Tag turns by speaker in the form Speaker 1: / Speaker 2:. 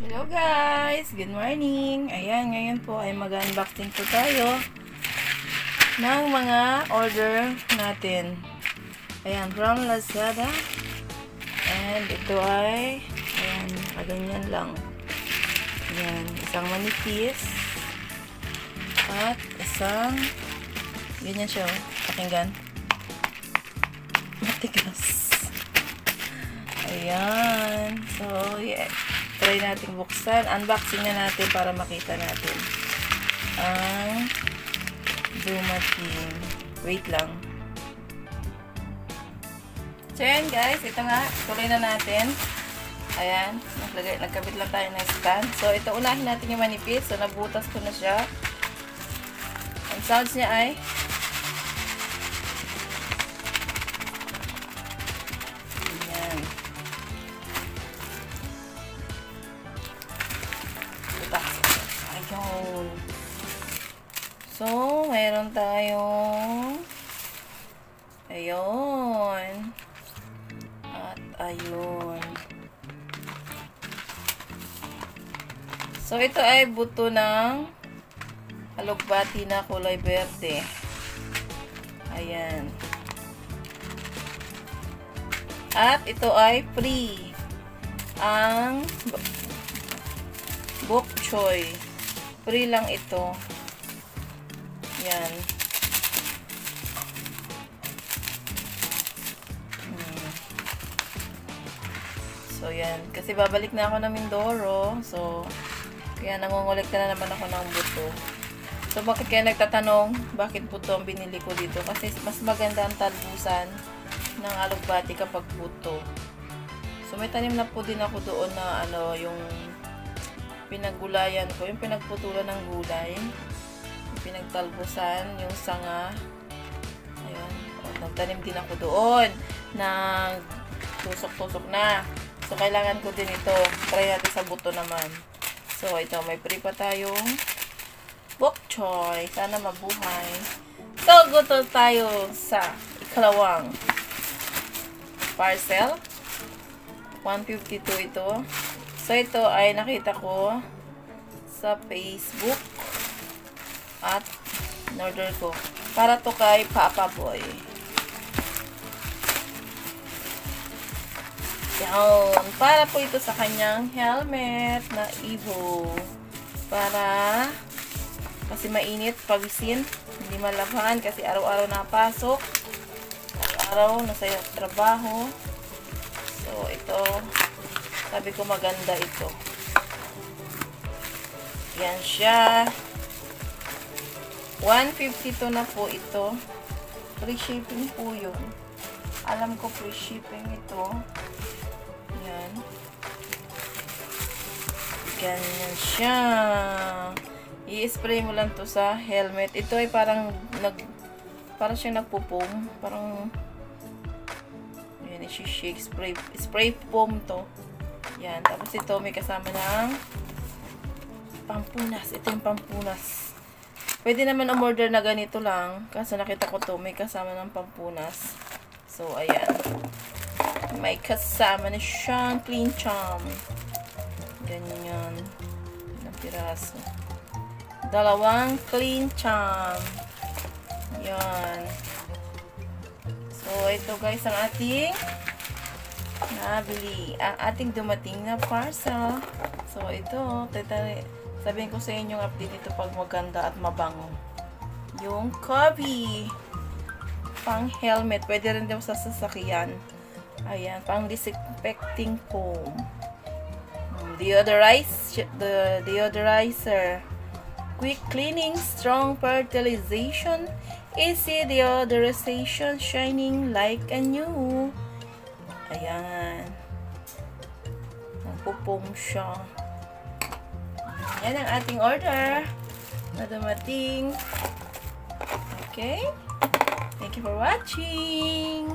Speaker 1: Hello guys! Good morning! Ayan, ngayon po ay mag-unboxing po tayo ng mga order natin. Ayan, from Lazada. And ito ay, ayan, ganyan lang. Ayan, isang manipis. At isang, ganyan siya, pakinggan. Matigas. Ayan. So, yeah. Try natin buksan. Unboxing na natin para makita natin ang dumating. Wait lang. So, yan guys. Ito nga. Tuloy na natin. Ayan. Nagkabit lang tayo ng stand. So, ito unahin natin yung manipis. So, nabutas ko na siya. Ang sounds niya ay ayun. So, mayroon tayong ayun. At ayun. So, ito ay buto ng alugbati na kulay berde. Ayan. At ito ay free. Ang bok choy. Free lang ito. Yan. So, yan. Kasi babalik na ako ng Mindoro. So, kaya nangungulekta na naman ako ng buto. So, bakit kaya nagtatanong, bakit buto ang binili ko dito? Kasi mas maganda ang talbusan ng alugbati kapag buto. So, may tanim na po din ako doon na yung pinagulayan ko, yung pinagputulan ng gulay, yung pinagtalbusan, yung sanga. Ayun. Nagtanim din ako doon. Tusok-tusok na. So, kailangan ko din ito. Try natin sa buto naman. So, ito. May free pa tayong bok choy. Sana mabuhay. So, gusto tayo sa ikalawang parcel. 152 ito. So, ito ay nakita ko sa Facebook at in-order ko. Para to kay Papa Boy. Yan. Para po ito sa kanyang helmet na Evo. Para kasi mainit, pawisin. Hindi malabahan kasi araw-araw napasok. Araw-araw nasa trabaho. So, ito sabi ko maganda ito. Yan siya. 152 na po ito. Free shipping po yun. Alam ko free shipping ito. Yan. Ganyan siya. I-spray mo lang to sa helmet. Ito ay parang siyang nagpupom. Parang yan, i-shake. Spray foam to. Yan. Tapos ito may kasama ng pampunas. Ito yung pampunas. Pwede naman umorder na ganito lang. Kaso nakita ko to may kasama ng pampunas. So, ayan. May kasama na siyang clean charm. Ganyan. Ilang piraso. Dalawang clean charm. Yan. So, ito guys ang ating nabili. Ang ating dumating na parcel. So, ito. Sabihin ko sa inyo yung update ito pag maganda at mabango. Yung Kobe. Pang helmet. Pwede rin daw sa sasakyan. Ayan. Pang disinfecting foam. Deodorizer. Quick cleaning. Strong fertilization. Easy deodorization. Shining like a new. Ayan. Nagpupom siya. Yan ang ating order na dumating. Okay? Thank you for watching.